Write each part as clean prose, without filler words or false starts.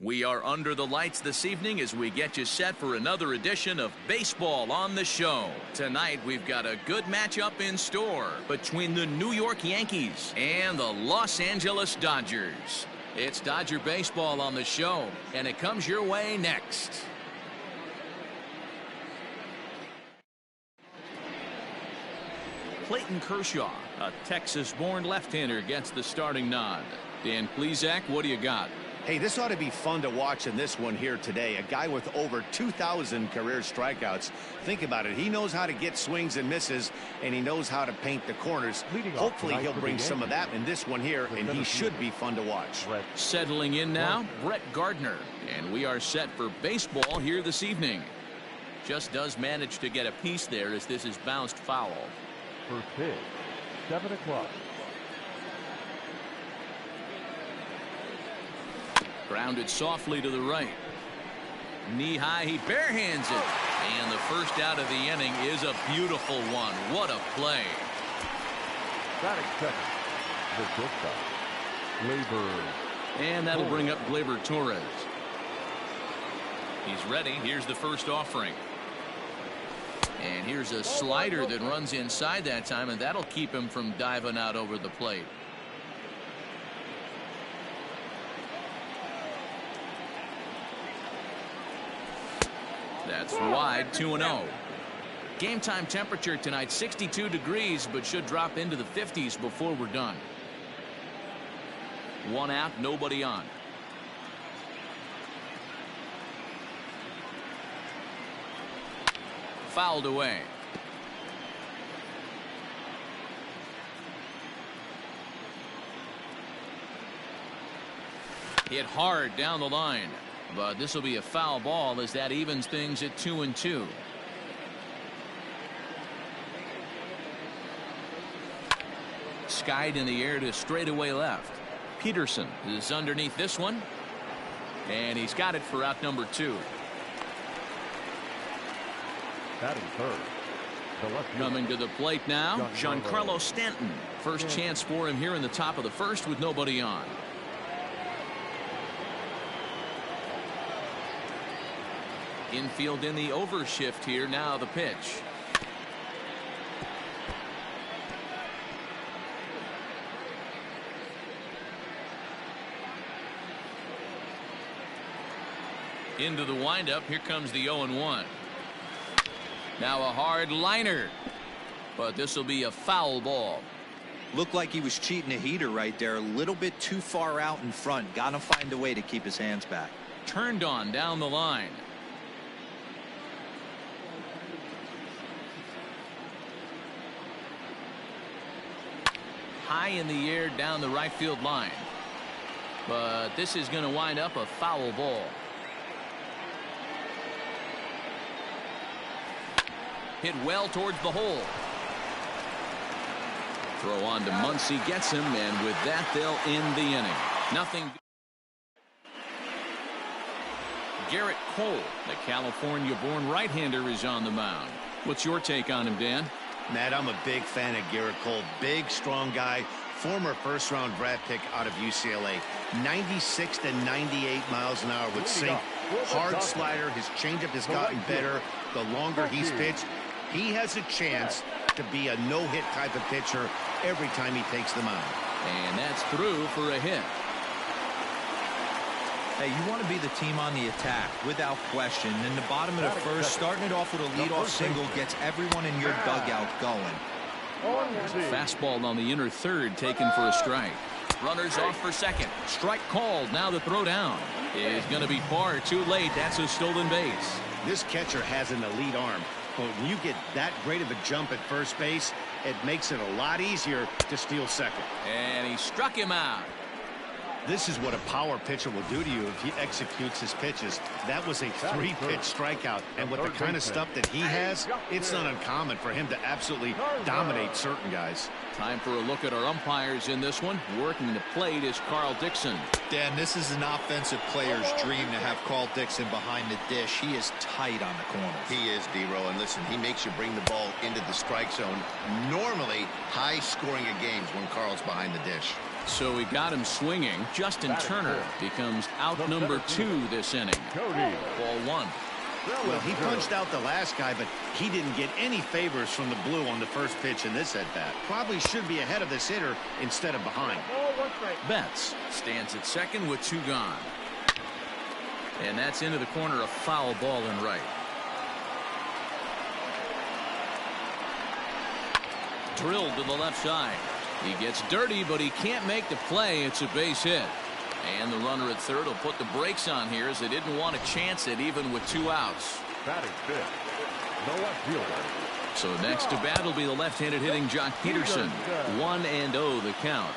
We are under the lights this evening as we get you set for another edition of Baseball on the Show. Tonight, we've got a good matchup in store between the New York Yankees and the Los Angeles Dodgers. It's Dodger Baseball on the Show, and it comes your way next. Clayton Kershaw, a Texas-born left-hander, gets the starting nod. Dan Plesac, what do you got? Hey, this ought to be fun to watch in this one here today. A guy with over 2,000 career strikeouts. Think about it. He knows how to get swings and misses, and he knows how to paint the corners. Hopefully, he'll bring some of that in this one here, and he should be fun to watch. Settling in now, Brett Gardner. And we are set for baseball here this evening. Just does manage to get a piece there as this is bounced foul. First pitch, 7 o'clock. Grounded softly to the right. Knee high, he barehands it. And the first out of the inning is a beautiful one. What a play. Batting second, the shortstop, Gleyber. And that'll bring up Gleyber Torres. He's ready. Here's the first offering. And here's a slider that runs inside that time, and that'll keep him from diving out over the plate. That's wide, 2-0. Game time temperature tonight, 62 degrees, but should drop into the 50s before we're done. One out, nobody on. Fouled away. Hit hard down the line. But this will be a foul ball as that evens things at 2-2. Skied in the air to straightaway left. Peterson is underneath this one. And he's got it for out number 2. Batting third. Coming to the plate now, Giancarlo Stanton. First chance for him here in the top of the first with nobody on. Infield in the overshift here. Now the pitch. Into the windup. Here comes the 0-1. Now a hard liner. But this will be a foul ball. Looked like he was cheating a heater right there. A little bit too far out in front. Got to find a way to keep his hands back. Turned on down the line. High in the air down the right field line. But this is going to wind up a foul ball. Hit well towards the hole. Throw on to Muncy, gets him, and with that they'll end the inning. Nothing. Garrett Cole, the California-born right-hander, is on the mound. What's your take on him, Dan? Matt, I'm a big fan of Garrett Cole. Big, strong guy. Former first-round draft pick out of UCLA. 96 to 98 miles an hour with sink. Hard slider. His changeup has gotten better the longer he's pitched. He has a chance to be a no-hit type of pitcher every time he takes the mound. And that's through for a hit. Hey, you want to be the team on the attack, without question. In the bottom of the first, starting it off with a leadoff single gets everyone in your dugout going. Fastball on the inner third, taken for a strike. Runners off for second. Strike called. Now the throw down is going to be far too late. That's a stolen base. This catcher has an elite arm, but when you get that great of a jump at first base, it makes it a lot easier to steal second. And he struck him out. This is what a power pitcher will do to you if he executes his pitches. That was a 3-pitch strikeout, and with the kind of stuff that he has, it's not uncommon for him to absolutely dominate certain guys. Time for a look at our umpires in this one. Working the plate is Carl Dixon. Dan, this is an offensive player's dream to have Carl Dixon behind the dish. He is tight on the corners. He is, D-Row, and listen, he makes you bring the ball into the strike zone. Normally, high scoring of games when Carl's behind the dish. So we got him swinging. Justin Turner becomes out number 2 this inning. Ball 1. Well, he punched out the last guy, but he didn't get any favors from the blue on the first pitch in this at-bat. Probably should be ahead of this hitter instead of behind. Betts stands at second with 2 gone. And that's into the corner, a foul ball in right. Drilled to the left side. He gets dirty, but he can't make the play. It's a base hit. And the runner at third will put the brakes on here as they didn't want to chance it even with 2 outs. Batting fifth, the left fielder. So next to bat will be the left-handed hitting Jock Peterson. 1-0 the count.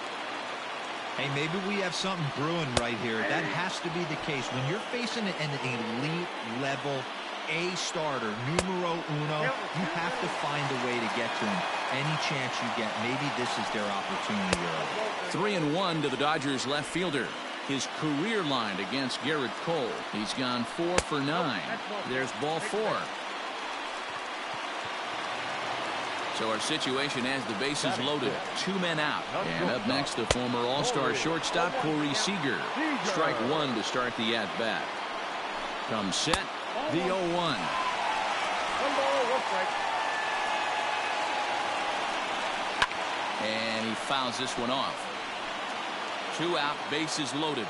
Hey, maybe we have something brewing right here. That has to be the case. When you're facing an elite level A starter, numero uno, you have to find a way to get to him. Any chance you get, maybe this is their opportunity early. 3-1 to the Dodgers left fielder. His career line against Garrett Cole. He's gone 4 for 9. There's ball 4. So our situation has the bases loaded. 2 men out. And up next, the former All-Star shortstop, Corey Seager. Strike 1 to start the at-bat. Comes set, the 0-1. And he fouls this one off. 2 out, bases loaded.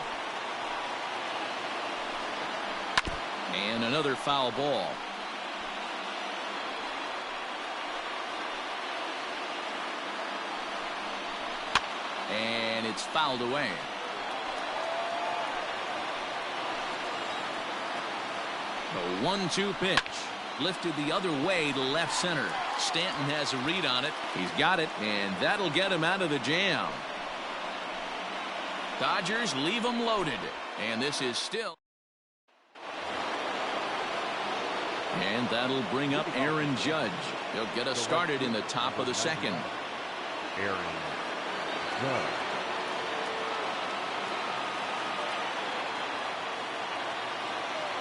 And another foul ball. And it's fouled away. The 1-2 pitch. Lifted the other way to left center. Stanton has a read on it. He's got it, and that'll get him out of the jam. Dodgers leave him loaded. And this is still. And that'll bring up Aaron Judge. He'll get us started in the top of the second. Aaron Judge.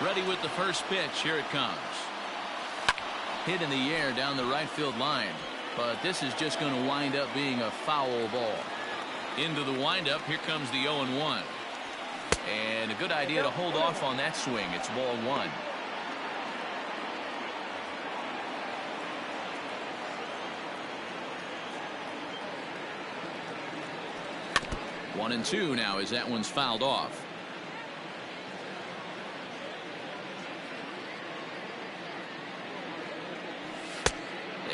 Ready with the first pitch. Here it comes. Hit in the air down the right field line. But this is just going to wind up being a foul ball. Into the windup. Here comes the 0-1. And a good idea to hold off on that swing. It's ball 1. One and 2 now as that one's fouled off.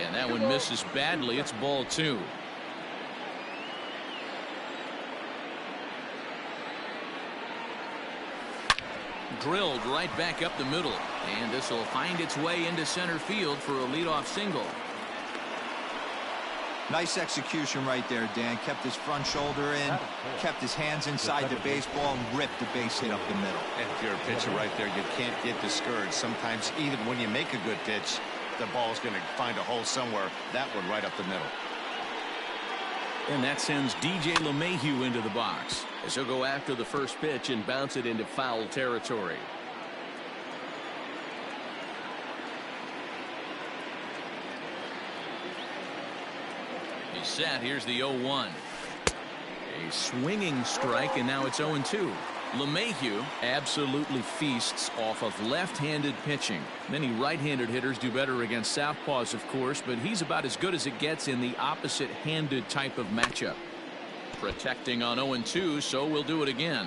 And that one misses badly. It's ball 2. Drilled right back up the middle. And this will find its way into center field for a leadoff single. Nice execution right there, Dan. Kept his front shoulder in, kept his hands inside the baseball, and ripped the base hit up the middle. And if you're a pitcher right there, you can't get discouraged. Sometimes even when you make a good pitch, the ball's going to find a hole somewhere. That one right up the middle. And that sends DJ LeMahieu into the box as he'll go after the first pitch and bounce it into foul territory. He's set. Here's the 0-1. A swinging strike, and now it's 0-2. LeMahieu absolutely feasts off of left-handed pitching. Many right-handed hitters do better against southpaws, of course, but he's about as good as it gets in the opposite-handed type of matchup. Protecting on 0-2, so we'll do it again.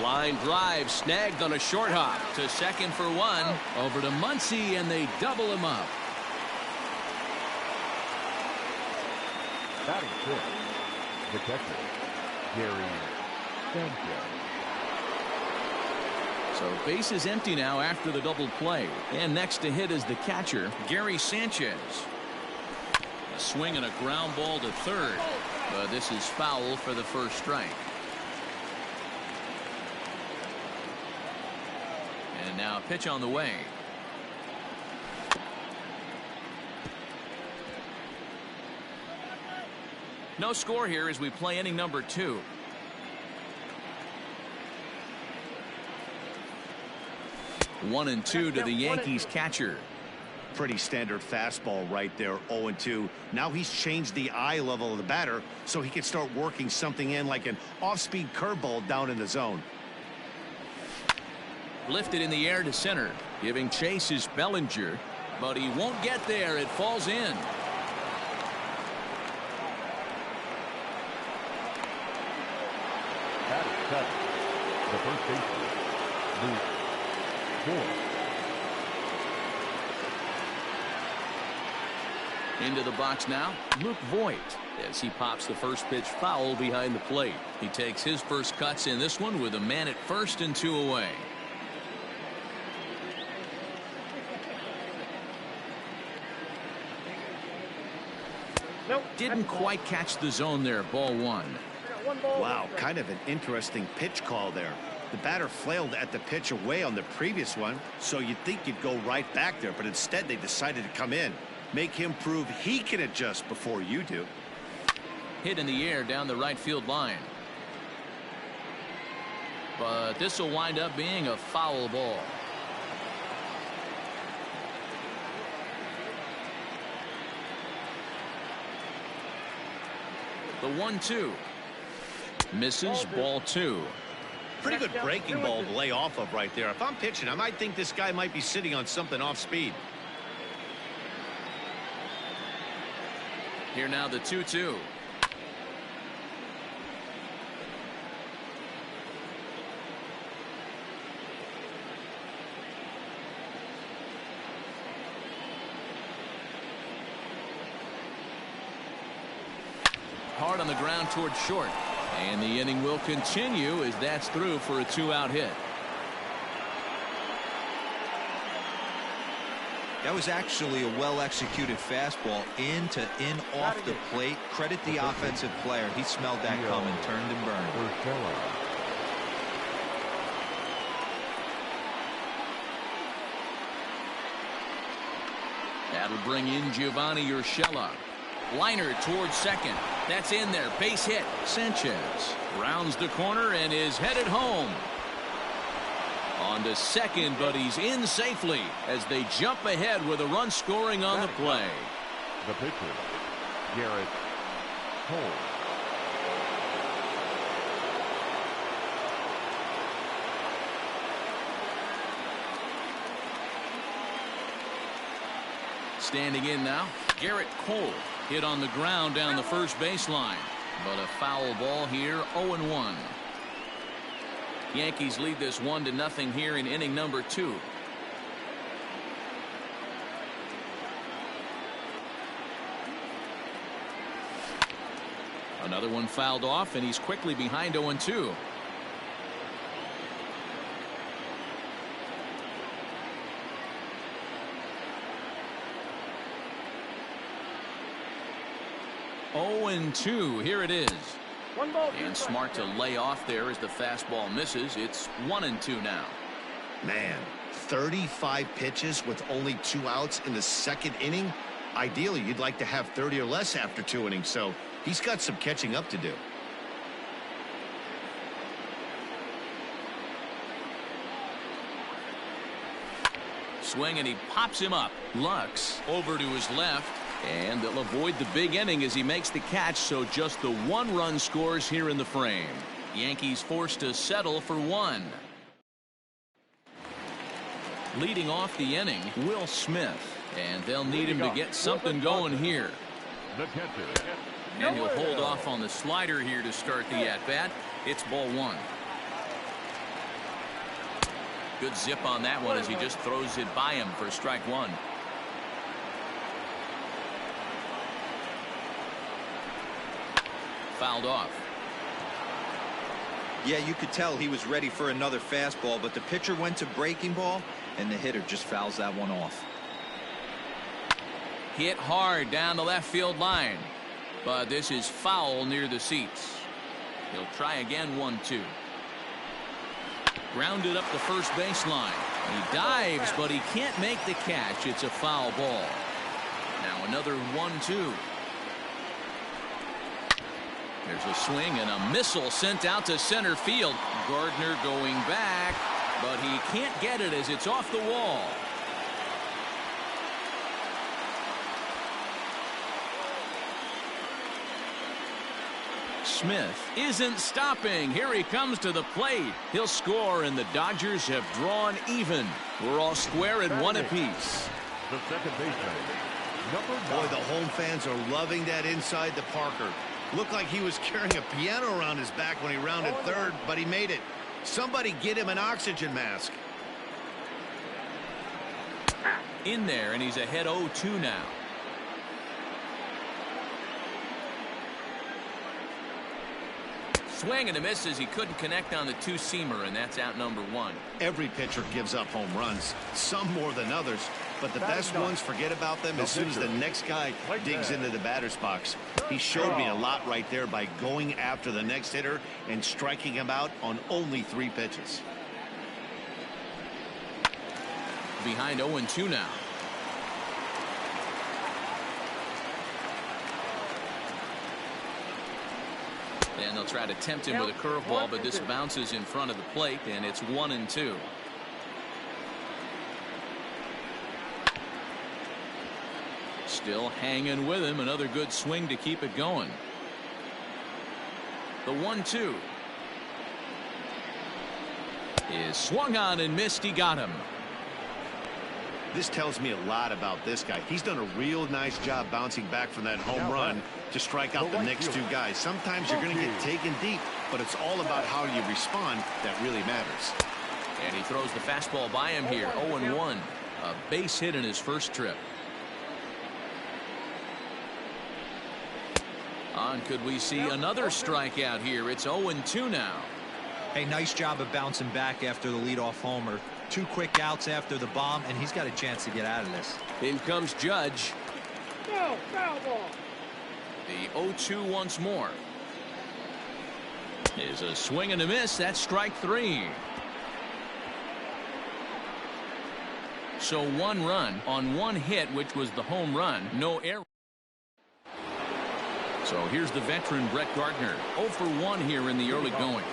Line drive snagged on a short hop to second for 1. Over to Muncy, and they double him up. Batting fifth, the catcher, Gary Sanchez. So base is empty now after the double play. And next to hit is the catcher, Gary Sanchez. A swing and a ground ball to third. But this is foul for the first strike. And now a pitch on the way. No score here as we play inning number 2. 1-2 to the Yankees catcher. Pretty standard fastball right there, 0-2. Now he's changed the eye level of the batter so he can start working something in like an off-speed curveball down in the zone. Lifted in the air to center. Giving chase is Bellinger, but he won't get there. It falls in. That is cut. The first baseman, Luke Voigt. Into the box now, Luke Voigt, as he pops the first pitch foul behind the plate. He takes his first cuts in this one with a man at first and 2 away. Didn't quite catch the zone there. Ball 1. Wow, kind of an interesting pitch call there. The batter flailed at the pitch away on the previous one, so you'd think you'd go right back there, but instead they decided to come in. Make him prove he can adjust before you do. Hit in the air down the right field line. But this will wind up being a foul ball. The 1-2. Misses. Ball 2. Pretty good breaking ball to lay off of right there. If I'm pitching, I might think this guy might be sitting on something off speed. Here now the 2-2. Hard on the ground towards short. And the inning will continue as that's through for a 2-out hit. That was actually a well-executed fastball in off the plate. Credit the offensive player. He smelled that coming, turned and burned. That'll bring in Giovanni Urshela. Liner towards second. That's in there. Base hit. Sanchez rounds the corner and is headed home. On to second, but he's in safely as they jump ahead with a run scoring on the play. The pitcher, Garrett Cole. Standing in now, Garrett Cole. Hit on the ground down the first baseline. But a foul ball here, 0-1. Yankees lead this 1-0 here in inning number 2. Another one fouled off, and he's quickly behind 0-2. Here it is. And smart to lay off there as the fastball misses. It's 1-2 now. Man, 35 pitches with only 2 outs in the second inning. Ideally, you'd like to have 30 or less after 2 innings, so he's got some catching up to do. Swing, and he pops him up. Lux over to his left. And they'll avoid the big inning as he makes the catch, so just the 1 run scores here in the frame. Yankees forced to settle for 1. Leading off the inning, Will Smith. And they'll need him to get something going here. And he'll hold off on the slider here to start the at-bat. It's ball 1. Good zip on that one as he just throws it by him for strike 1. Fouled off. Yeah, you could tell he was ready for another fastball, but the pitcher went to breaking ball, and the hitter just fouls that one off. Hit hard down the left field line, but this is foul near the seats. He'll try again. 1-2. Grounded up the first baseline. He dives, but he can't make the catch. It's a foul ball. Now another 1-2. There's a swing and a missile sent out to center field. Gardner going back. but he can't get it as it's off the wall. Smith isn't stopping. Here he comes to the plate. He'll score, and the Dodgers have drawn even. We're all square at one apiece. The second baseman, number 9. Boy, the home fans are loving that inside to Parker. Looked like he was carrying a piano around his back when he rounded third, but he made it. Somebody get him an oxygen mask. In there, and he's ahead 0-2 now. Swing and a miss as he couldn't connect on the two-seamer, and that's out number 1. Every pitcher gives up home runs, some more than others, but the best ones forget about them as soon as the next guy digs into the batter's box. He showed me a lot right there by going after the next hitter and striking him out on only 3 pitches. Behind 0-2 now. And they'll try to tempt him with a curveball, but this bounces in front of the plate, and it's 1-2. Still hanging with him. Another good swing to keep it going. The 1-2 is swung on and missed. He got him. This tells me a lot about this guy. He's done a real nice job bouncing back from that home run to strike out the next 2 guys. Sometimes you're going to get taken deep, but it's all about how you respond that really matters. And he throws the fastball by him here. 0-1. A base hit in his first trip. On, could we see another strikeout here? It's 0-2 now. Hey, nice job of bouncing back after the leadoff homer. 2 quick outs after the bomb, and he's got a chance to get out of this. In comes Judge. No, foul ball. The 0-2 once more. Is a swing and a miss. That's strike 3. So 1 run on 1 hit, which was the home run. No error. So here's the veteran Brett Gardner. 0 for 1 here in the early going.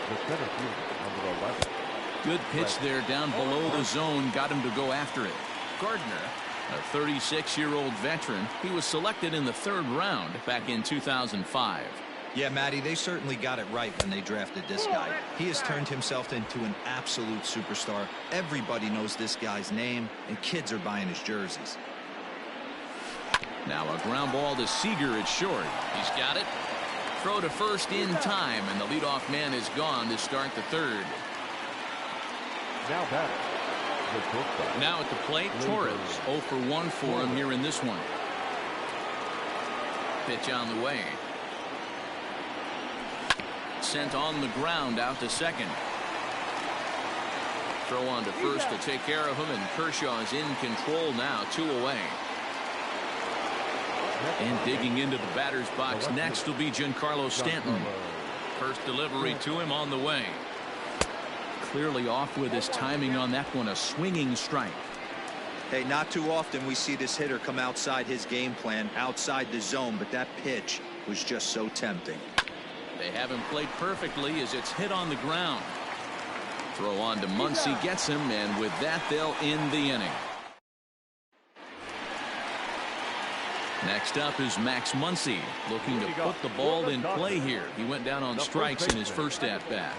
The center fielder, number 11. Good pitch there down below the zone. Got him to go after it. Gardner, a 36-year-old veteran. He was selected in the 3rd round back in 2005. Yeah, Matty, they certainly got it right when they drafted this guy. He has turned himself into an absolute superstar. Everybody knows this guy's name, and kids are buying his jerseys. Now a ground ball to Seager at short. He's got it. Throw to first in time, and the leadoff man is gone to start the 3rd. Now batting, the shortstop. Now at the plate, Torres. 0 for 1 for him here in this one. Pitch on the way. Sent on the ground out to second. Throw on to first to take care of him, and Kershaw is in control now. 2 away. And digging into the batter's box next will be Giancarlo Stanton. First delivery to him on the way. Clearly off with his timing on that one. A swinging strike. Hey, not too often we see this hitter come outside his game plan, outside the zone, but that pitch was just so tempting. They have him played perfectly as it's hit on the ground. Throw on to Muncy, gets him, and with that they'll end the inning. Next up is Max Muncy, looking to put the ball in play here. He went down on strikes in his first at-bat.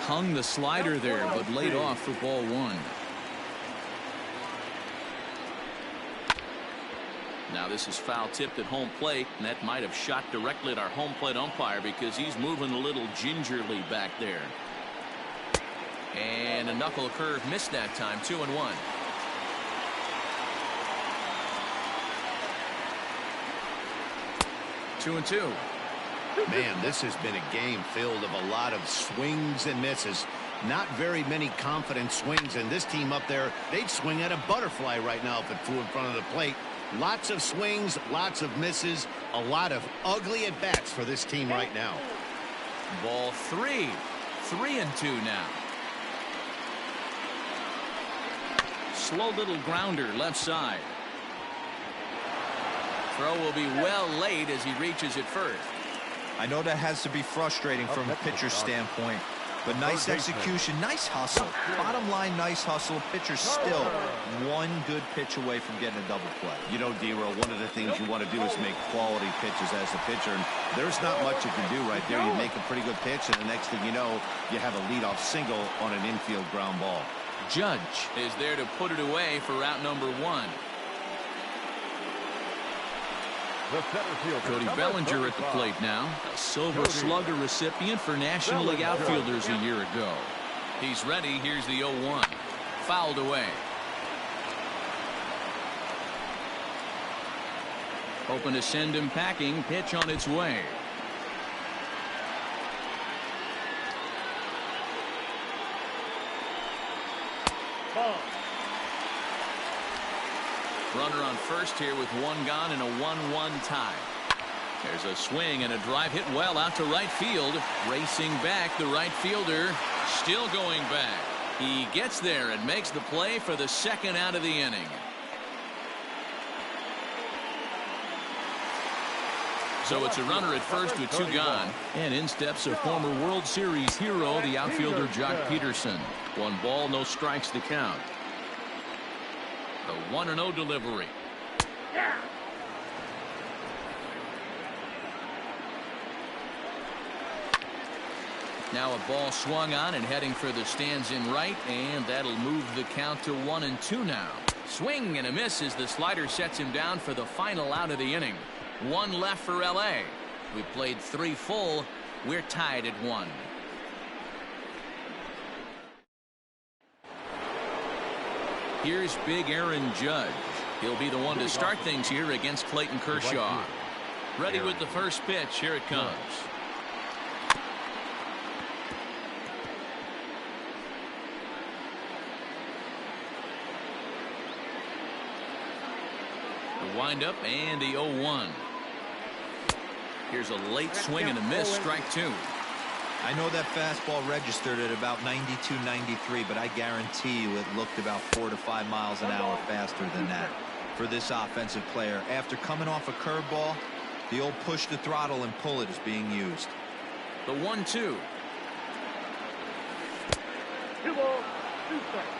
Hung the slider there, but laid off for ball 1. Now this is foul tipped at home plate, and that might have shot directly at our home plate umpire because he's moving a little gingerly back there. And a knuckle curve missed that time. 2-1. Two and 2. Man, this has been a game filled of a lot of swings and misses. Not very many confident swings, and this team up there, they'd swing at a butterfly right now if it flew in front of the plate. Lots of swings, lots of misses, a lot of ugly at-bats for this team right now. Ball 3. 3-2 now. Slow little grounder left side. Throw will be well late as he reaches it first. I know that has to be frustrating from a pitcher's standpoint. But nice execution, nice hustle. Bottom line, nice hustle. Pitcher still one good pitch away from getting a double play. You know, D-Roll, one of the things you want to do is make quality pitches as a pitcher. And there's not much you can do right there. You make a pretty good pitch, and the next thing you know, you have a leadoff single on an infield ground ball. Judge is there to put it away for out number 1. Cody Bellinger at the plate now, a Silver Slugger recipient for National League outfielders a year ago. He's ready. Here's the 0-1. Fouled away. Hoping to send him packing. Pitch on its way. Runner on first here with 1 gone and a 1-1 tie. There's a swing and a drive hit well out to right field. Racing back, the right fielder still going back. He gets there and makes the play for the second out of the inning. So it's a runner at first with 2 gone. And in steps a former World Series hero, the outfielder Jock Peterson. 1 ball, no strikes to count. The 1-0 delivery. Now a ball swung on and heading for the stands in right, and that'll move the count to 1-2 now. Swing and a miss as the slider sets him down for the final out of the inning. 1 left for LA. We played 3 full. We're tied at 1. Here's big Aaron Judge. He'll be the one to start things here against Clayton Kershaw. Ready with the first pitch. Here it comes. The windup and the 0-1. Here's a late swing and a miss. Strike 2. I know that fastball registered at about 92, 93, but I guarantee you it looked about 4 to 5 miles an hour faster than that for this offensive player. After coming off a curveball, the old push the throttle and pull it is being used. The 1-2.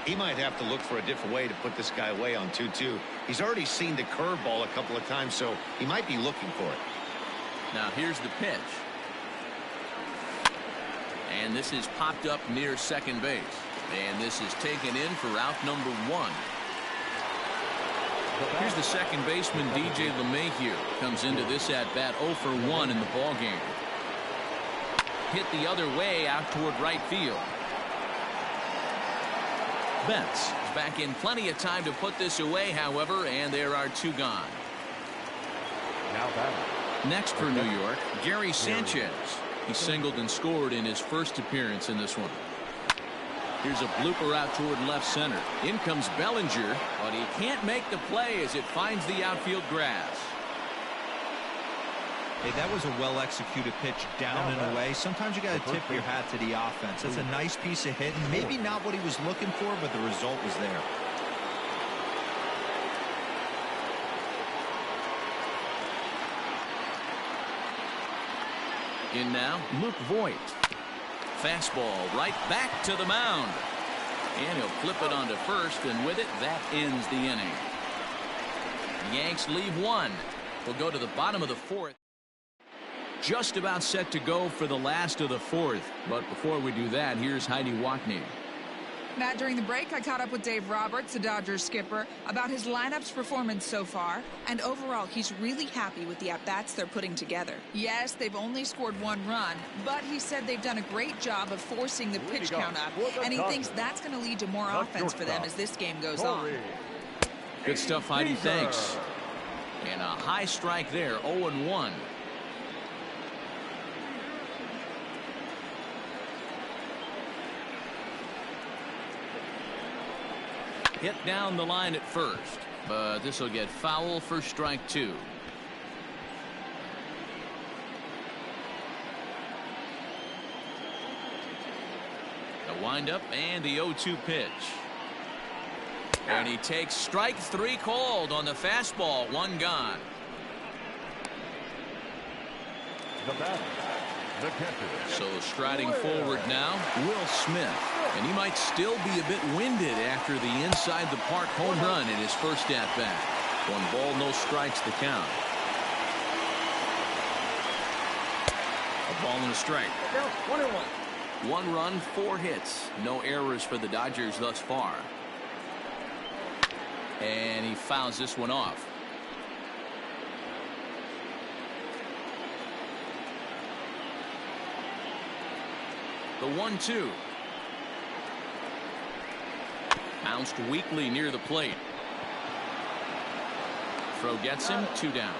He might have to look for a different way to put this guy away on 2-2. He's already seen the curveball a couple of times, so he might be looking for it. Now here's the pitch. And this is popped up near second base. And this is taken in for out number 1. Here's the second baseman, DJ LeMahieu. Comes into this at-bat 0 for 1 in the ballgame. Hit the other way out toward right field. Betts is back in plenty of time to put this away, however, and there are 2 gone. Next for New York, Gary Sanchez. He singled and scored in his first appearance in this one. Here's a blooper out toward left center. In comes Bellinger, but he can't make the play as it finds the outfield grass. Hey, that was a well-executed pitch down and away. Sometimes you got to tip your hat to the offense. That's a nice piece of hitting. Maybe not what he was looking for, but the result was there. In now, Luke Voigt. Fastball right back to the mound. And he'll flip it onto first, and with it, that ends the inning. The Yanks leave 1. We'll go to the bottom of the 4th. Just about set to go for the last of the 4th. But before we do that, here's Heidi Watney. Matt, during the break, I caught up with Dave Roberts, the Dodgers skipper, about his lineup's performance so far. And overall, he's really happy with the at-bats they're putting together. Yes, they've only scored 1 run, but he said they've done a great job of forcing the pitch count up. And he thinks that's going to lead to more offense for them as this game goes on. Good stuff, Heidi. Thanks. And a high strike there, 0-1. Hit down the line at first, but this will get foul for strike 2. The windup and the 0-2 pitch. And he takes strike 3 called on the fastball. 1 gone. The batter, The catcher. So striding forward now, Will Smith. And he might still be a bit winded after the inside the park home run in his first at-bat. 1 ball, no strikes the count. A ball and a strike. 1-1. 1 run, 4 hits. No errors for the Dodgers thus far. And he fouls this one off. The 1-2. Bounced weakly near the plate. Throw gets him, 2 down.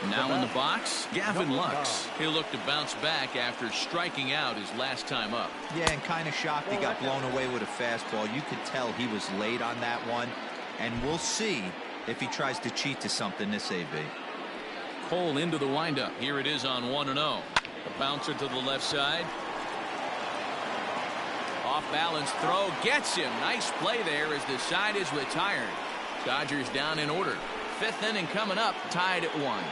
Now in the box, Gavin Lux. He'll look to bounce back after striking out his last time up. Yeah, and kind of shocked he got blown away with a fastball. You could tell he was late on that one. And we'll see if he tries to cheat to something this AB. Cole into the windup. Here it is on 1-0. A bouncer to the left side. Off balance throw gets him. Nice play there as the side is retired. Dodgers down in order. 5th inning coming up, tied at 1.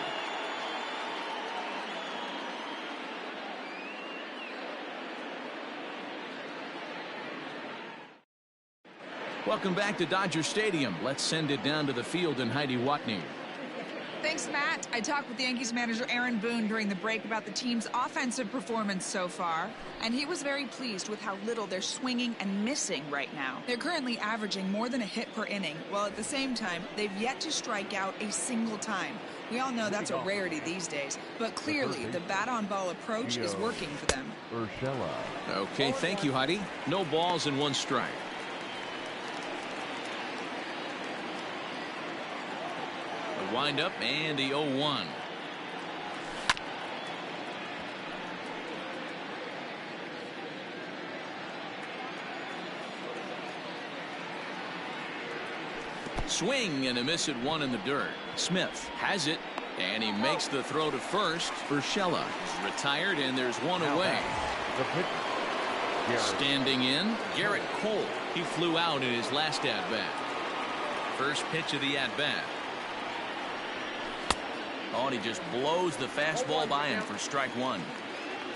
Welcome back to Dodger Stadium. Let's send it down to the field and Heidi Watney. Thanks, Matt. I talked with Yankees manager Aaron Boone during the break about the team's offensive performance so far, and he was very pleased with how little they're swinging and missing right now. They're currently averaging more than a hit per inning, while at the same time, they've yet to strike out a single time. We all know that's a rarity these days, but clearly the bat-on-ball approach is working for them. Okay, thank you, Heidi. No balls and 1 strike. Wind up and the 0-1. Swing and a miss at 1 in the dirt. Smith has it and he makes the throw to first. Urshela is retired and there's 1 away. Standing in, Garrett Cole. He flew out in his last at-bat. First pitch of the at-bat. Oh, and he just blows the fastball by him for strike 1.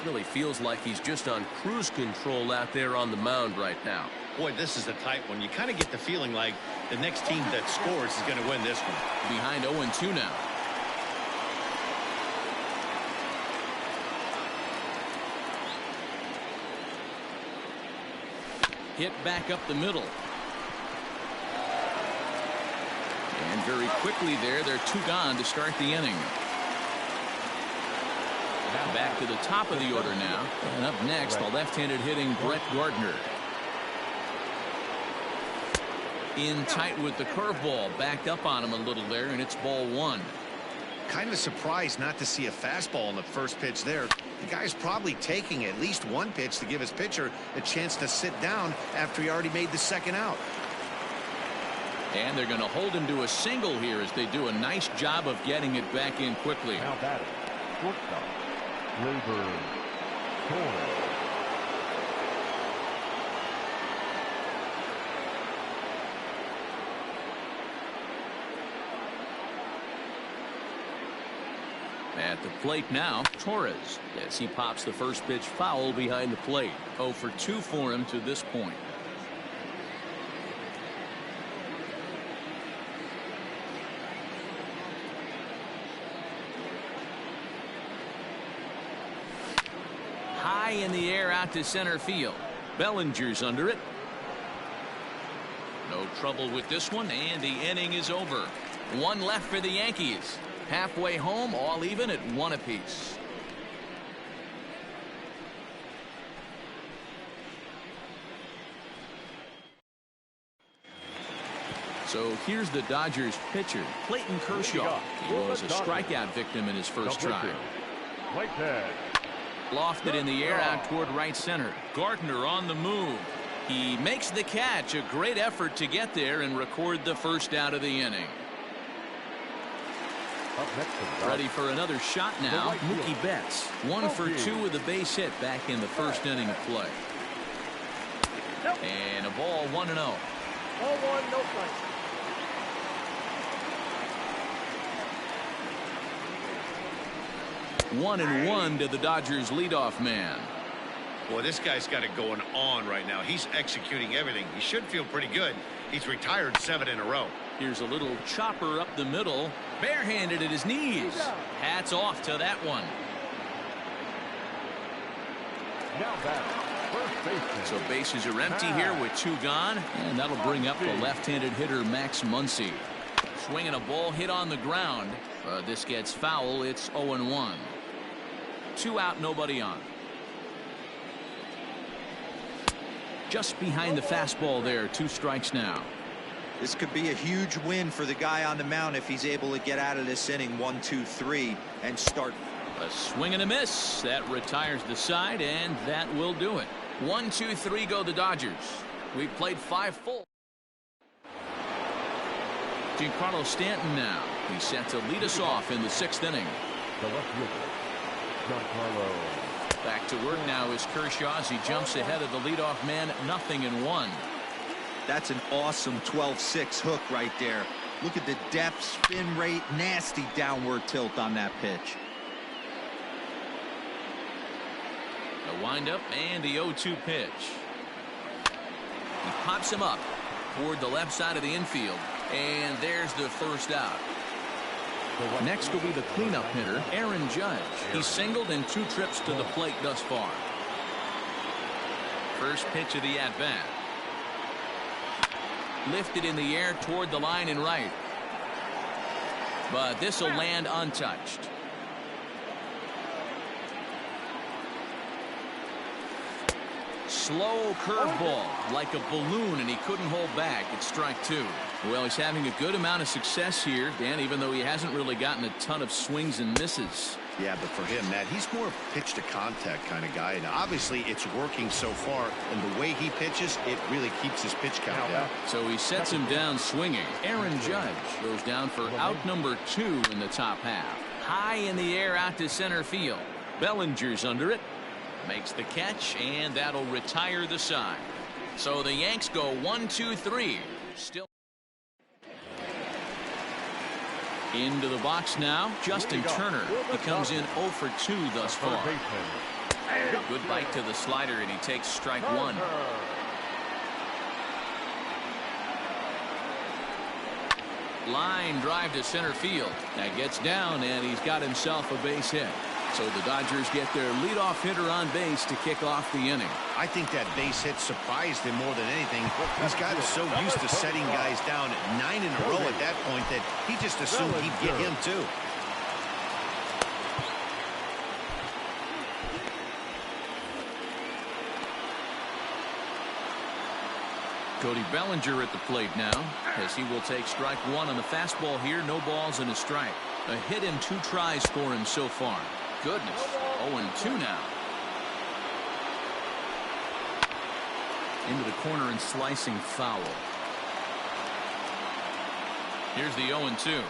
Really feels like he's just on cruise control out there on the mound right now. Boy, this is a tight one. You kind of get the feeling like the next team that scores is going to win this one. Behind 0-2 now. Hit back up the middle. And very quickly there, they're 2 gone to start the inning. Back to the top of the order now. And up next, the left-handed hitting Brett Gardner. In tight with the curveball. Backed up on him a little there, and it's ball 1. Kind of surprised not to see a fastball on the first pitch there. The guy's probably taking at least 1 pitch to give his pitcher a chance to sit down after he already made the second out. And they're going to hold him to a single here as they do a nice job of getting it back in quickly. Now batting, shortstop, Labor Torres. At the plate now, Torres, as he pops the first pitch foul behind the plate. 0 for 2 for him to this point. High in the air out to center field. Bellinger's under it. No trouble with this one, and the inning is over. 1 left for the Yankees. Halfway home, all even at 1 apiece. So here's the Dodgers pitcher, Clayton Kershaw. He was a strikeout victim in his first try. Lofted in the air out toward right center. Gardner on the move. He makes the catch. A great effort to get there and record the first out of the inning. Ready for another shot now. Mookie Betts. 1 for 2 with a base hit back in the first inning of play. And a ball 1-0. Ball 1, no strikes. 1-1 to the Dodgers leadoff man. Well, this guy's got it going on right now. He's executing everything. He should feel pretty good. He's retired 7 in a row. Here's a little chopper up the middle. Barehanded at his knees. Hats off to that one. Now back, first baseman. So bases are empty here with 2 gone. And that'll bring up the left-handed hitter Max Muncy. Swinging a ball hit on the ground. This gets foul. It's 0-1. 2 out, nobody on. Just behind the fastball there. 2 strikes now. This could be a huge win for the guy on the mound if he's able to get out of this inning 1, 2, 3 and start. A swing and a miss. That retires the side, and that will do it. 1, 2, 3 go the Dodgers. We've played 5 full. Giancarlo Stanton now. He's set to lead us off in the 6th inning. The left fielder, Giancarlo. Back to work now is Kershaw as he jumps ahead of the leadoff man. 0-1. That's an awesome 12-6 hook right there. Look at the depth, spin rate, nasty downward tilt on that pitch. The windup and the 0-2 pitch. He pops him up toward the left side of the infield, and there's the first out. Next will be the cleanup hitter, Aaron Judge. He's singled in 2 trips to the plate thus far. First pitch of the at-bat. Lifted in the air toward the line and right. But this will land untouched. Slow curveball, like a balloon, and he couldn't hold back. It's strike 2. Well, he's having a good amount of success here, Dan, even though he hasn't really gotten a ton of swings and misses. Yeah, but for him, Matt, he's more pitch to contact kind of guy. And obviously, it's working so far. And the way he pitches, it really keeps his pitch count down. So he sets him down swinging. Aaron Judge goes down for out number 2 in the top half. High in the air out to center field. Bellinger's under it. Makes the catch, and that'll retire the side. So the Yanks go 1, 2, 3. Still into the box now. Justin Turner. He comes in 0 for 2 thus far. Good bite to the slider, and he takes strike 1. Line drive to center field. That gets down, and he's got himself a base hit. So the Dodgers get their leadoff hitter on base to kick off the inning. I think that base hit surprised him more than anything. He's gotten so used to setting guys down 9 in a row at that point that he just assumed he'd get him too. Cody Bellinger at the plate now, as he will take strike 1 on the fastball here. No balls and a strike. A hit in 2 tries for him so far. Goodness, 0-2 now. Into the corner and slicing foul. Here's the 0-2.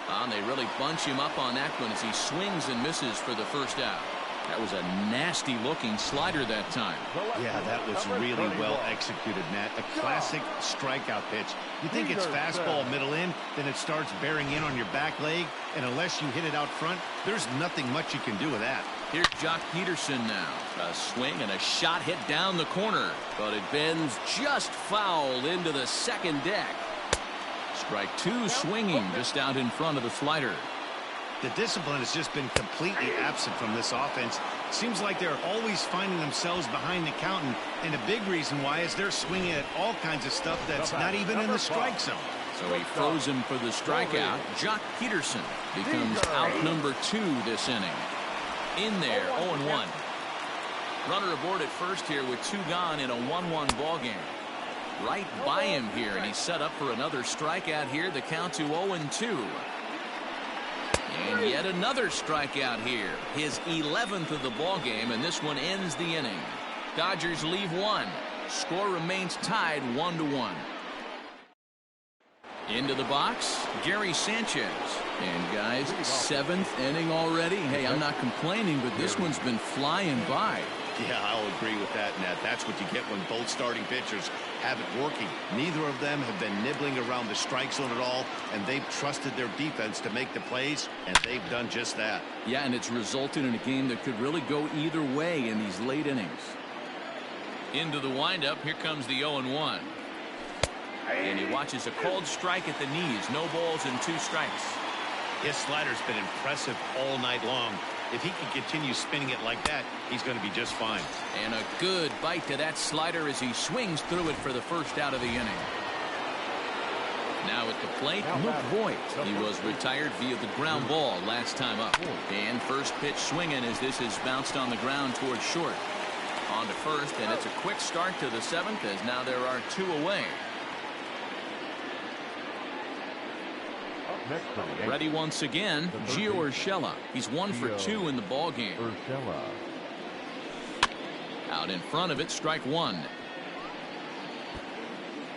And they really bunch him up on that one as he swings and misses for the first out. That was a nasty looking slider that time. Yeah, that was really well executed, Matt. A classic strikeout pitch. You think it's fastball middle in, then it starts bearing in on your back leg, and unless you hit it out front, there's nothing much you can do with that. Here's Jock Peterson now. A swing and a shot hit down the corner, but it bends just foul into the second deck. Strike 2 swinging just out in front of the slider. The discipline has just been completely absent from this offense. Seems like they're always finding themselves behind the count, and a big reason why is they're swinging at all kinds of stuff that's not even in the strike zone. So he throws him for the strikeout. Jock Peterson becomes out number 2 this inning. In there, 0-1. Runner aboard at first here with 2 gone in a 1-1 ball game. Right by him here, and he's set up for another strikeout here. The count to 0-2. And yet another strikeout here. His 11th of the ball game, and this one ends the inning. Dodgers leave 1. Score remains tied 1-1. Into the box, Gary Sanchez. And guys, 7th inning already. Hey, I'm not complaining, but this one's been flying by. Yeah, I'll agree with that, Nat. That's what you get when both starting pitchers have it working. Neither of them have been nibbling around the strike zone at all, and they've trusted their defense to make the plays, and they've done just that. Yeah, and it's resulted in a game that could really go either way in these late innings. Into the windup, here comes the 0-1. And he watches a called strike at the knees. No balls and 2 strikes. His slider's been impressive all night long. If he can continue spinning it like that, he's going to be just fine. And a good bite to that slider as he swings through it for the first out of the inning. Now at the plate, Luke Voigt. He was retired via the ground ball last time up. And first pitch swinging as this is bounced on the ground towards short. On to first, and it's a quick start to the 7th as now there are 2 away. Ready once again, Gio Urshela. He's 1 for 2 in the ball game. Out in front of it, strike 1.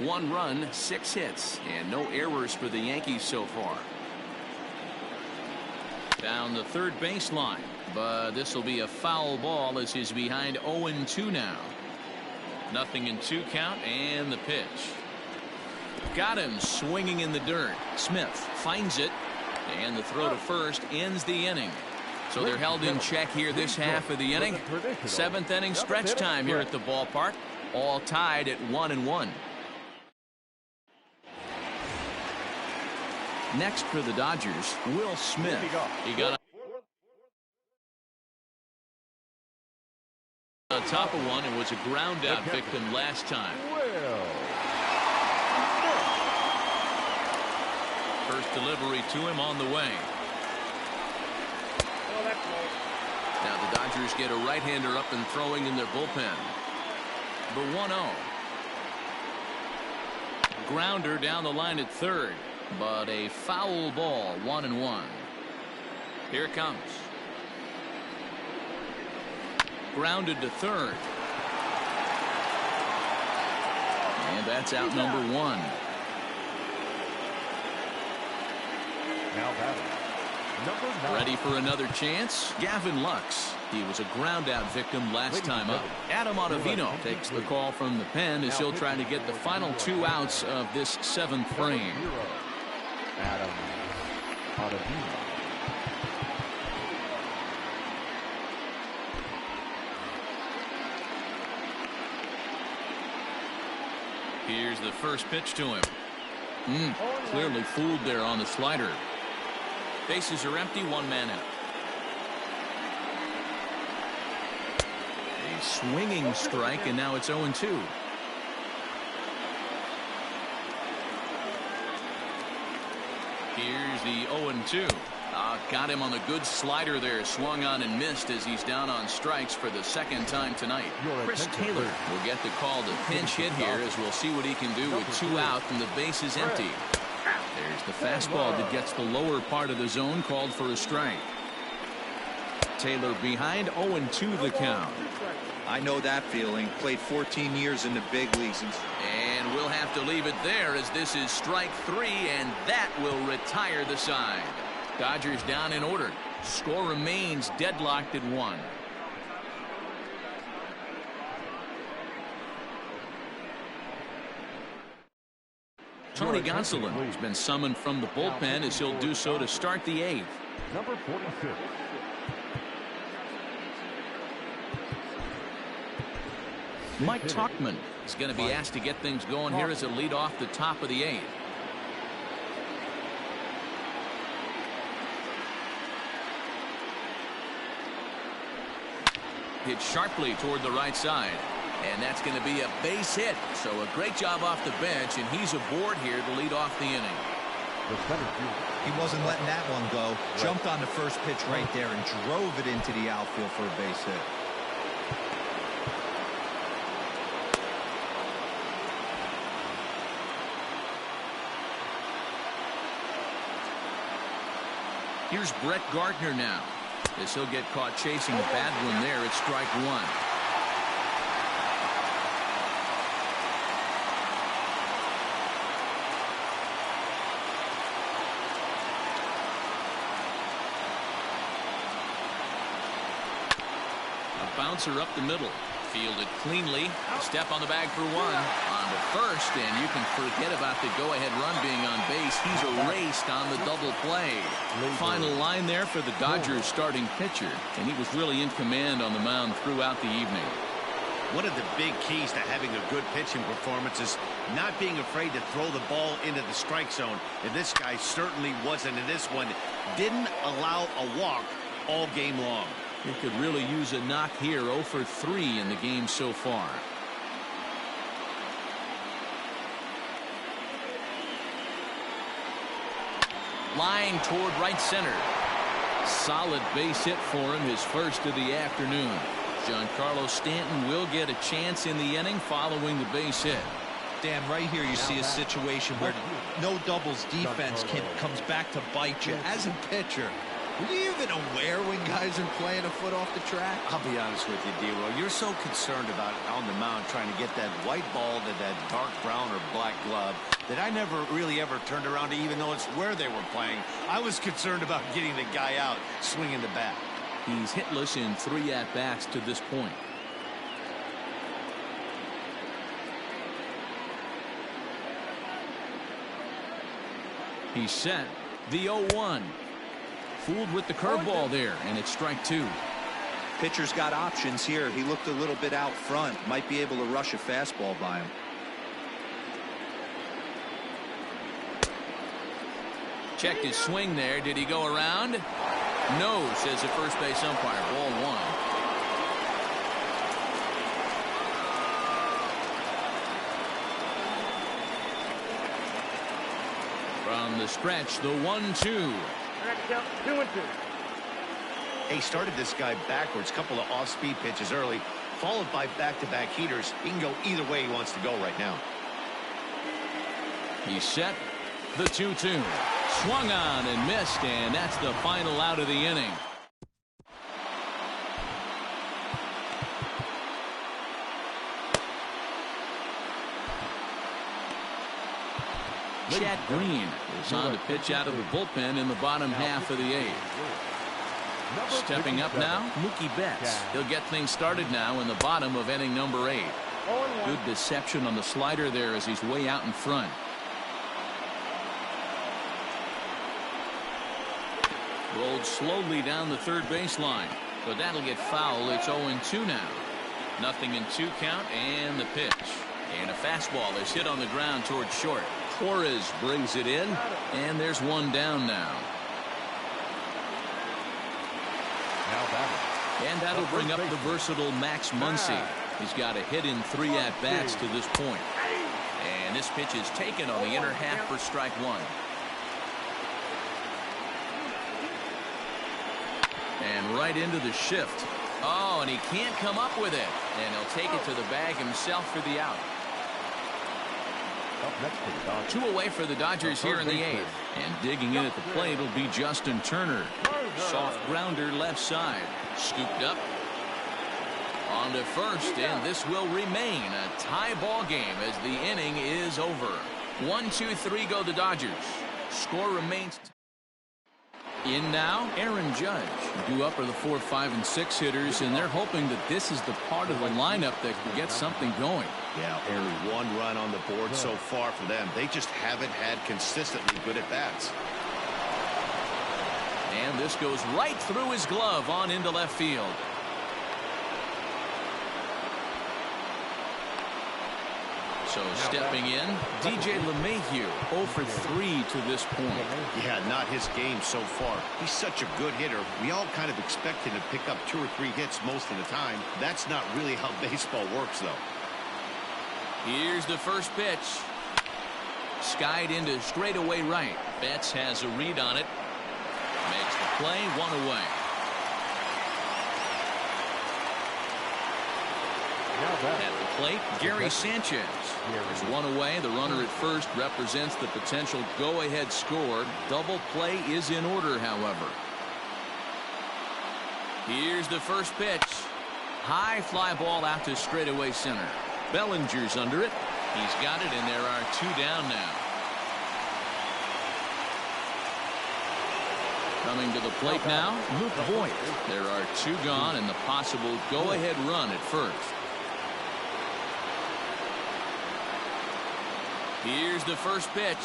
1 run, 6 hits, and no errors for the Yankees so far. Down the third baseline, but this will be a foul ball as he's behind 0-2 now. 0-2 count, and the pitch. Got him swinging in the dirt. Smith finds it, and the throw to first ends the inning. So they're held in check here this half of the inning. 7th inning stretch time here at the ballpark. All tied at 1-1. Next for the Dodgers, Will Smith. He got on top of one and was a ground out victim last time. First delivery to him on the way. Now the Dodgers get a right-hander up and throwing in their bullpen. The 1-0. Grounder down the line at third, but a foul ball. 1-1. Here it comes. Grounded to third. And that's out number 1. Now batting, number 9. Ready for another chance? Gavin Lux. He was a ground out victim last time up. Adam Ottavino takes the call from the pen as he'll try to get the final 2 outs of this 7th frame. Adam Ottavino. Here's the first pitch to him. Clearly fooled there on the slider. Bases are empty, 1 man out. A swinging strike, and now it's 0-2. Here's the 0-2. Got him on a good slider there. Swung on and missed as he's down on strikes for the 2nd time tonight. Chris Taylor will get the call to pinch hit here as we'll see what he can do with 2 out and the base is empty. There's the fastball that gets the lower part of the zone, called for a strike. Taylor behind, 0-2 the count. I know that feeling. Played 14 years in the big leagues. And we'll have to leave it there as this is strike 3, and that will retire the side. Dodgers down in order. Score remains deadlocked at 1. Tony Gonsolin has been summoned from the bullpen as he'll do so to start the 8th. Number 46. Mike Tauchman is going to be asked to get things going here as a lead off the top of the 8th. Hit sharply toward the right side, and that's going to be a base hit. So a great job off the bench, and he's aboard here to lead off the inning. He wasn't letting that one go. Jumped on the first pitch right there and drove it into the outfield for a base hit. Here's Brett Gardner now, as he'll get caught chasing a bad one there at strike 1. A bouncer up the middle. Fielded cleanly. Step on the bag for one. On to first, and you can forget about the go-ahead run being on base. He's erased on the double play. Final line there for the Dodgers starting pitcher, and he was really in command on the mound throughout the evening. One of the big keys to having a good pitching performance is not being afraid to throw the ball into the strike zone. And this guy certainly wasn't in this one. Didn't allow a walk all game long. He could really use a knock here. 0 for 3 in the game so far. Line toward right center. Solid base hit for him, his first of the afternoon. Giancarlo Stanton will get a chance in the inning following the base hit. Dan, right here you see a situation where no doubles defense comes back to bite you. As a pitcher, were you even aware when guys are playing a foot off the track? I'll be honest with you, D-Roll. You're so concerned about on the mound trying to get that white ball to that dark brown or black glove that I never really ever turned around to even notice where they were playing. I was concerned about getting the guy out swinging the bat. He's hitless in 3 at-bats to this point. He's set. The 0-1. Fooled with the curveball there, and it's strike 2. Pitcher's got options here. He looked a little bit out front. Might be able to rush a fastball by him. Checked his swing there. Did he go around? No, says the first base umpire. Ball 1. From the stretch, the 1-2. 2-2. He started this guy backwards, couple of off-speed pitches early, followed by back-to-back heaters. He can go either way he wants to go right now. He's set. The 2-2. Swung on and missed, and that's the final out of the inning. Chad Green is on to pitch out of the bullpen in the bottom half of the 8th. Stepping up now, Mookie Betts. He'll get things started now in the bottom of inning number 8. Good deception on the slider there as he's way out in front. Rolled slowly down the third baseline, but that'll get foul. It's 0-2 now. Nothing in 2 count, and the pitch. And a fastball is hit on the ground towards short. Torres brings it in, and there's one down now. And that'll bring up the versatile Max Muncy. He's got a hit in 3 at-bats to this point. And this pitch is taken on the inner half for strike 1. And right into the shift. Oh, and he can't come up with it. And he'll take it to the bag himself for the out. 2 away for the Dodgers here in the 8th. And digging in at the plate will be Justin Turner. Soft grounder left side. Scooped up. On to first, and this will remain a tie ball game as the inning is over. 1-2-3 go the Dodgers. Score remains. In now, Aaron Judge. Due up are the 4, 5, and 6 hitters, and they're hoping that this is the part of the lineup that can get something going. Yeah, only 1 run on the board so far for them. They just haven't had consistently good at-bats. And this goes right through his glove on into left field. So stepping in, DJ LeMahieu, 0 for 3 to this point. Yeah, not his game so far. He's such a good hitter. We all kind of expect him to pick up 2 or 3 hits most of the time. That's not really how baseball works, though. Here's the first pitch. Skied into straightaway right. Betts has a read on it. Makes the play, 1 away. At the plate, Gary Sanchez. There's 1 away. The runner at first represents the potential go-ahead score. Double play is in order, however. Here's the first pitch. High fly ball out to straightaway center. Bellinger's under it. He's got it, and there are 2 down now. Coming to the plate now, Luke Voigt. There are 2 gone and the possible go-ahead run at first. Here's the first pitch.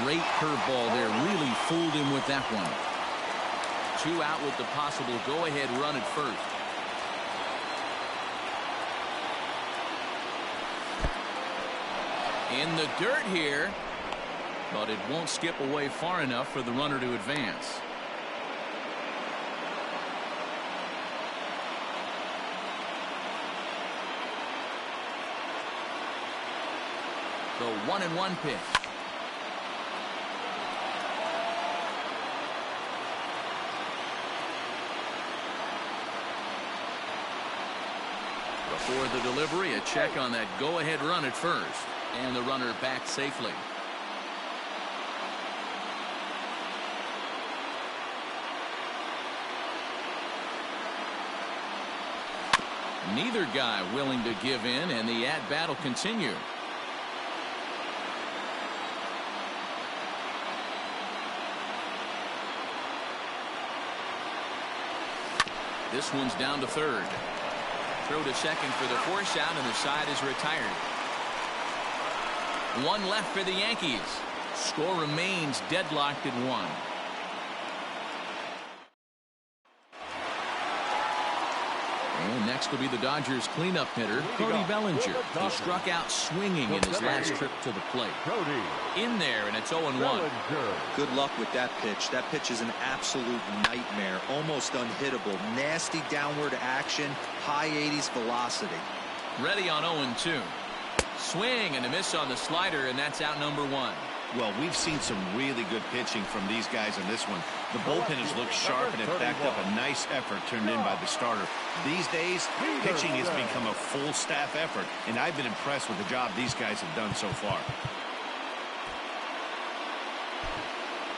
Great curveball there. Really fooled him with that one. 2 out with the possible go-ahead run at first. In the dirt here, but it won't skip away far enough for the runner to advance. The 1-1 pitch. Before the delivery, a check on that go-ahead run at first. And the runner back safely. Neither guy willing to give in, and the at-bat will continue. This one's down to third. Throw to second for the force out, and the side is retired. 1 left for the Yankees. Score remains deadlocked at 1. And next will be the Dodgers cleanup hitter, Cody Bellinger. He struck out swinging in his last trip to the plate. In there, and it's 0-1. Good luck with that pitch. That pitch is an absolute nightmare. Almost unhittable. Nasty downward action. High 80s velocity. Ready on 0-2. Swing and a miss on the slider, and that's out number 1. Well, we've seen some really good pitching from these guys in this one. The bullpen has looked sharp and have backed up a nice effort turned in by the starter. These days, pitching has become a full staff effort, and I've been impressed with the job these guys have done so far.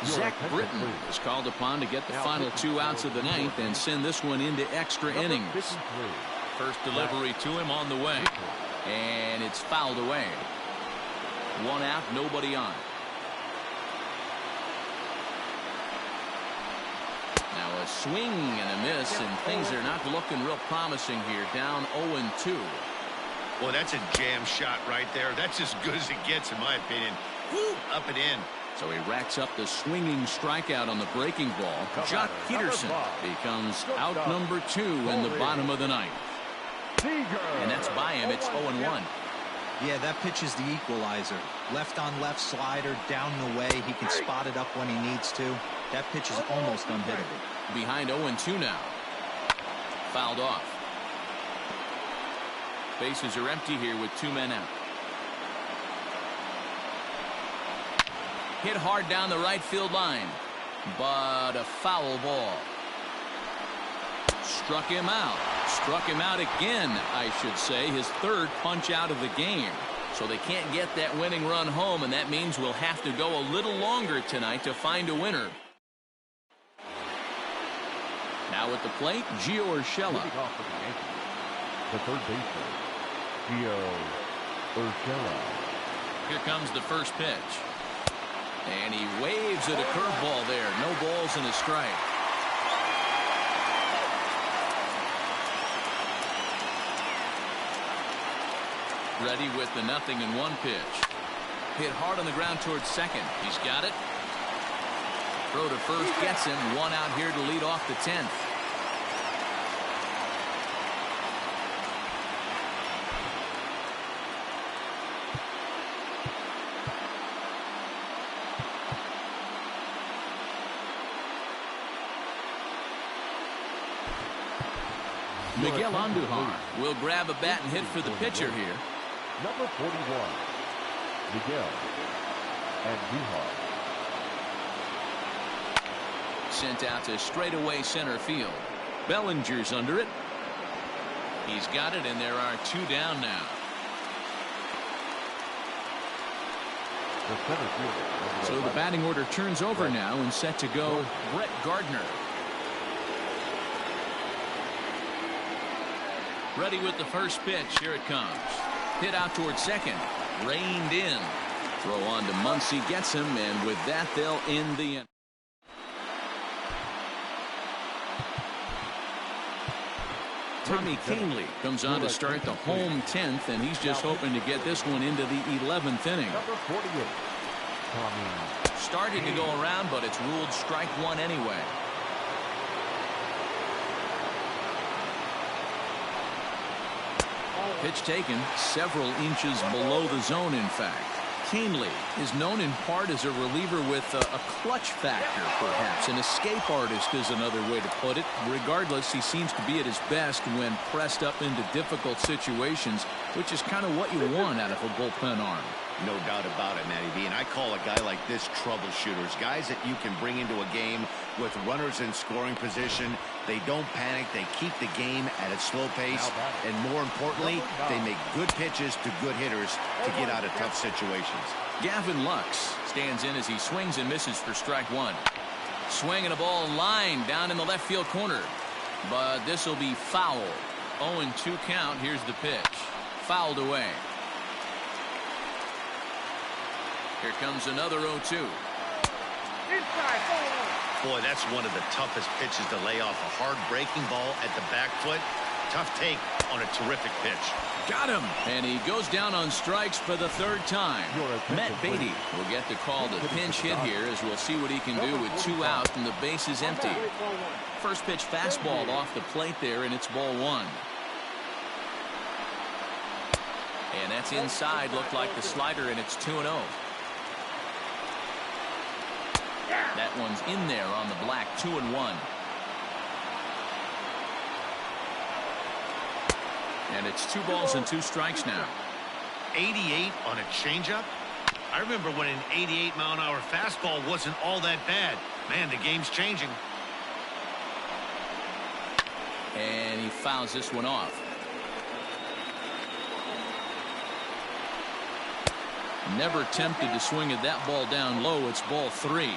Zach Britton is called upon to get the final 2 outs of the 9th and send this one into extra innings. First delivery to him on the way, and it's fouled away. 1 out, nobody on. Now a swing and a miss, and things are not looking real promising here. Down 0-2. Well, that's a jam shot right there. That's as good as it gets, in my opinion. Woo, up and in. So he racks up the swinging strikeout on the breaking ball. Jock Peterson becomes out number 2 in the bottom of the 9th. And that's by him. It's 0-1. Yeah, that pitch is the equalizer. Left on left slider, down the way. He can spot it up when he needs to. That pitch is almost unhittable. Behind 0-2 now. Fouled off. Bases are empty here with 2 men out. Hit hard down the right field line, but a foul ball. Struck him out. Struck him out again, I should say. His 3rd punch out of the game. So they can't get that winning run home, and that means we'll have to go a little longer tonight to find a winner. Now at the plate, Gio Urshela. The third baseman, Gio Urshela. Here comes the first pitch. And he waves at a curveball there. No balls and a strike. Ready with the 0-1 pitch. Hit hard on the ground towards second. He's got it. Throw to first gets him. 1 out here to lead off the 10th. Miguel Andujar will grab a bat and hit for the pitcher here. Number 41, Miguel Andujar. Sent out to straightaway center field. Bellinger's under it. He's got it, and there are 2 down now. The center fielder. So the batting order turns over now and set to go Brett Gardner. Ready with the first pitch. Here it comes. Hit out towards second. Reined in. Throw on to Muncy. Gets him, and with that, they'll end the inning. Tommy Canley comes on to start the home 10th, and he's just hoping to get this one into the 11th inning. Number 48, Tommy. Started to go around, but it's ruled strike one anyway. Pitch taken several inches below the zone, in fact. Canley is known in part as a reliever with a clutch factor, perhaps. An escape artist is another way to put it. Regardless, he seems to be at his best when pressed up into difficult situations, which is kind of what you want out of a bullpen arm. No doubt about it, Matty B. And I call a guy like this troubleshooters. Guys that you can bring into a game with runners in scoring position. They don't panic. They keep the game at a slow pace. And more importantly, they make good pitches to good hitters to get out of tough situations. Gavin Lux stands in as he swings and misses for strike one. Swinging a ball line down in the left field corner. But this will be foul. 0-2 count. Here's the pitch. Fouled away. Here comes another 0-2. Boy, that's one of the toughest pitches to lay off. A hard breaking ball at the back foot. Tough take on a terrific pitch. Got him. And he goes down on strikes for the third time. Matt Beatty will get the call to pinch hit here, as we'll see what he can do with 2 outs and the bases empty. First pitch fastball off the plate there, and it's ball 1. And that's inside. Looked like the slider, and it's 2-0. That one's in there on the black. 2-1. And it's 2 balls and 2 strikes now. 88 on a changeup. I remember when an 88-mile-an-hour fastball wasn't all that bad. Man, the game's changing. And he fouls this one off. Never tempted to swing at that ball down low. It's ball 3.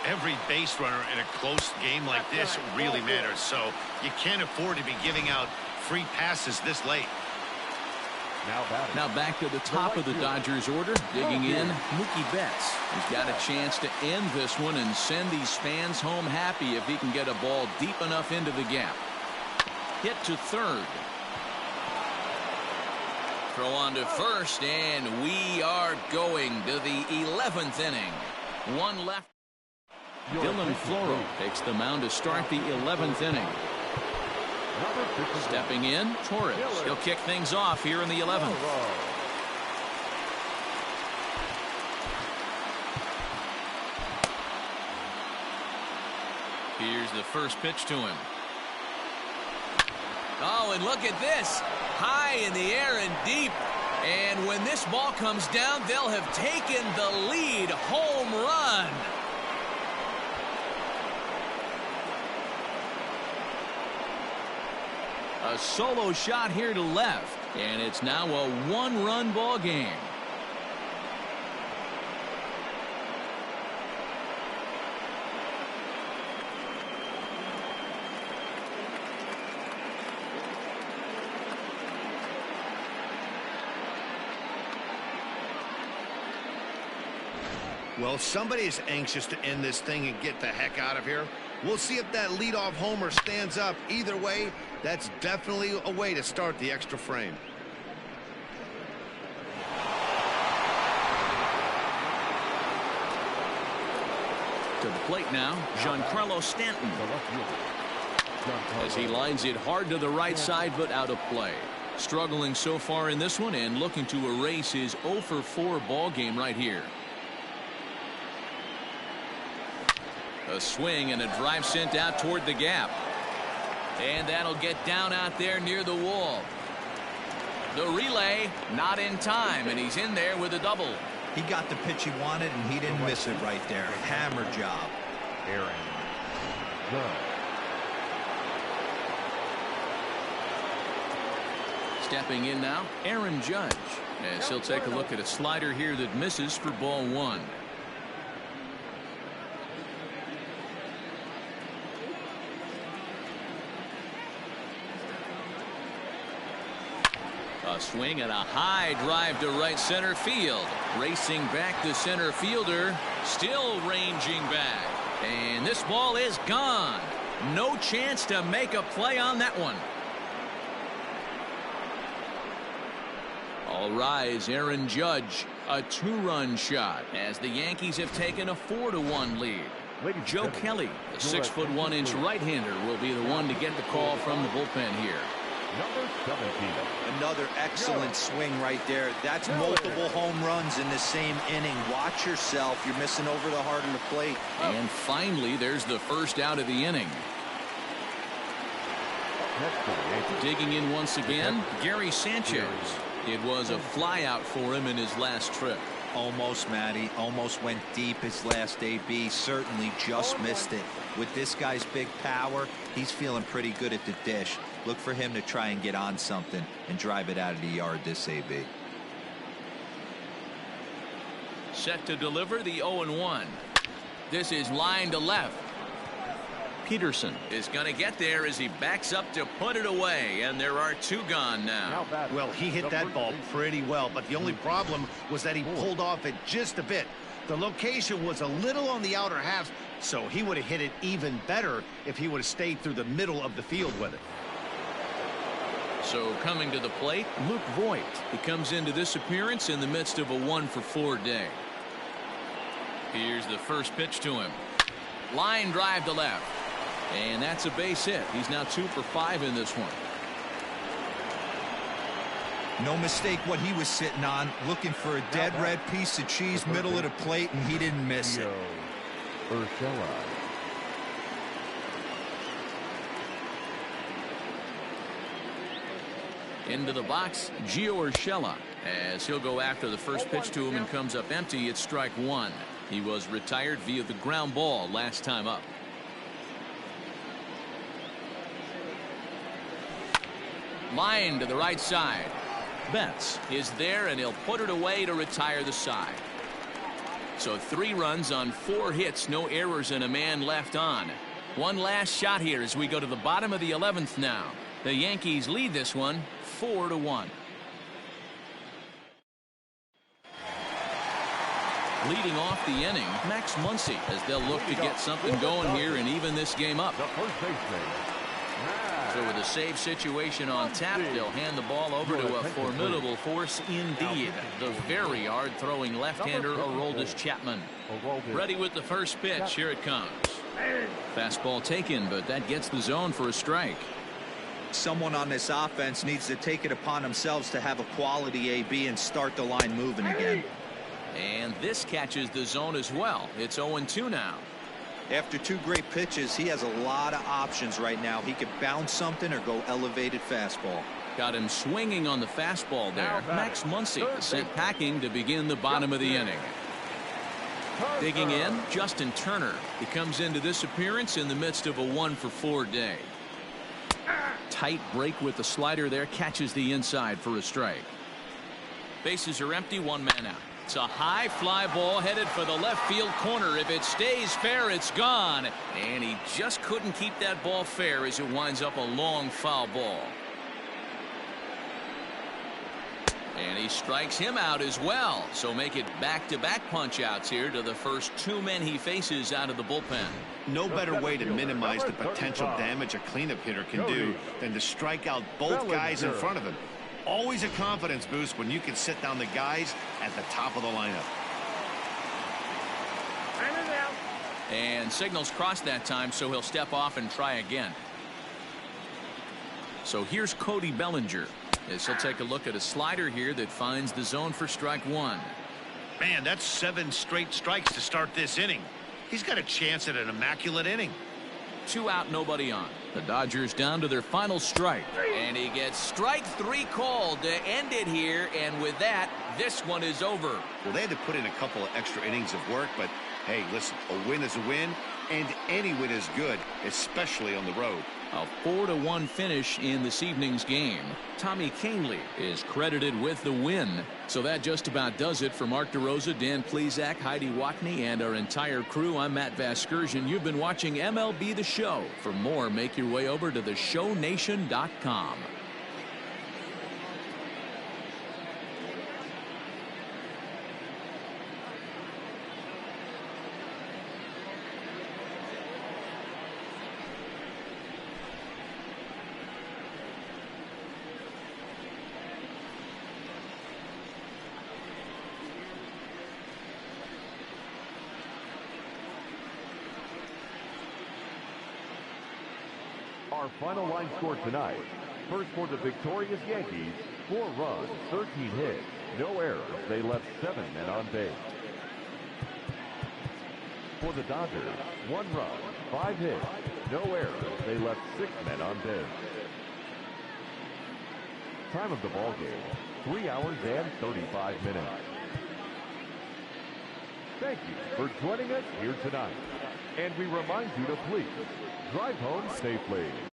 Every base runner in a close game like this really matters, so you can't afford to be giving out free passes this late. Now back to the top of the Dodgers order. Digging in, Mookie Betts. He's got a chance to end this one and send these fans home happy if he can get a ball deep enough into the gap. Hit to third. Throw on to first, and we are going to the 11th inning. 1 left. Dylan Floro takes the mound to start the 11th inning. Stepping in, Torres. He'll kick things off here in the 11th. Here's the first pitch to him. Oh, and look at this. High in the air and deep. And when this ball comes down, they'll have taken the lead. Home run. A solo shot here to left, and it's now a 1-run ball game. Well, somebody is anxious to end this thing and get the heck out of here. We'll see if that leadoff homer stands up. Either way, that's definitely a way to start the extra frame. To the plate now, Giancarlo Stanton. As he lines it hard to the right side, but out of play. Struggling so far in this one and looking to erase his 0-for-4 ball game right here. A swing and a drive sent out toward the gap. And that'll get down out there near the wall. The relay not in time, and he's in there with a double. He got the pitch he wanted, and he didn't miss it right there. Hammer job. Aaron. Stepping in now, Aaron Judge. As he'll take a look at a slider here that misses for ball 1. A swing and a high drive to right center field. Racing back the center fielder. Still ranging back. And this ball is gone. No chance to make a play on that one. All rise, Aaron Judge, a 2-run shot as the Yankees have taken a 4-1 lead. Joe Kelly, the 6'1" right-hander, will be the one to get the call from the bullpen here. Number 17. Another excellent swing right there. That's multiple home runs in the same inning. Watch yourself. You're missing over the heart of the plate. And finally, there's the first out of the inning. Digging in once again, Gary Sanchez. It was a flyout for him in his last trip. Almost, Matty. Almost went deep his last AB. Certainly just missed it. With this guy's big power, he's feeling pretty good at the dish. Look for him to try and get on something and drive it out of the yard this AB. Set to deliver the 0-1. This is line to left. Peterson is going to get there as he backs up to put it away, and there are 2 gone now. Well, he hit that ball pretty well, but the only problem was that he pulled off it just a bit. The location was a little on the outer half, so he would have hit it even better if he would have stayed through the middle of the field with it. So coming to the plate, Luke Voigt. He comes into this appearance in the midst of a 1-for-4 day. Here's the first pitch to him. Line drive to left. And that's a base hit. He's now 2 for 5 in this one. No mistake what he was sitting on, looking for a dead red piece of cheese middle of the plate, and he didn't miss it. Urshela. Into the box, Gio Urshela, as he'll go after the first pitch to him and comes up empty. It's strike 1. He was retired via the ground ball last time up. Line to the right side. Betts is there, and he'll put it away to retire the side. So 3 runs on 4 hits, no errors, and a man left on. One last shot here as we go to the bottom of the 11th now. The Yankees lead this one 4-1. Leading off the inning, Max Muncy, as they'll look to get something going here and even this game up. The first baseman. So with a save situation on tap, they'll hand the ball over to a formidable force indeed. The very hard-throwing left-hander Aroldis Chapman. Ready with the first pitch. Here it comes. Fastball taken, but that gets the zone for a strike. Someone on this offense needs to take it upon themselves to have a quality AB and start the line moving again. And this catches the zone as well. It's 0-2 now. After 2 great pitches, he has a lot of options right now. He could bounce something or go elevated fastball. Got him swinging on the fastball there. Max Muncy sent packing to begin the bottom of the inning. Digging in, Justin Turner. He comes into this appearance in the midst of a 1-for-4 day. Tight break with the slider there, catches the inside for a strike. Bases are empty, 1 man out. It's a high fly ball headed for the left field corner. If it stays fair, it's gone. And he just couldn't keep that ball fair as it winds up a long foul ball. And he strikes him out as well. So make it back-to-back punch-outs here to the first 2 men he faces out of the bullpen. No better way to minimize the potential damage a cleanup hitter can do than to strike out both guys in front of him. Always a confidence boost when you can sit down the guys at the top of the lineup. And signals crossed that time, so he'll step off and try again. So here's Cody Bellinger as he'll take a look at a slider here that finds the zone for strike 1. Man, that's 7 straight strikes to start this inning. He's got a chance at an immaculate inning. 2 out, nobody on. The Dodgers down to their final strike. And he gets strike 3 called to end it here. And with that, this one is over. Well, they had to put in a couple of extra innings of work, but hey, listen, a win is a win, and any win is good, especially on the road. A 4-1 finish in this evening's game. Tommy Kahnle is credited with the win. So that just about does it for Mark DeRosa, Dan Plesac, Heidi Watney, and our entire crew. I'm Matt Vasgersian. You've been watching MLB The Show. For more, make your way over to theshownation.com. Our final line score tonight. First for the victorious Yankees, 4 runs, 13 hits, no errors. They left 7 men on base. For the Dodgers, 1 run, 5 hits, no errors. They left 6 men on base. Time of the ball game, 3 hours and 35 minutes. Thank you for joining us here tonight. And we remind you to please drive home safely.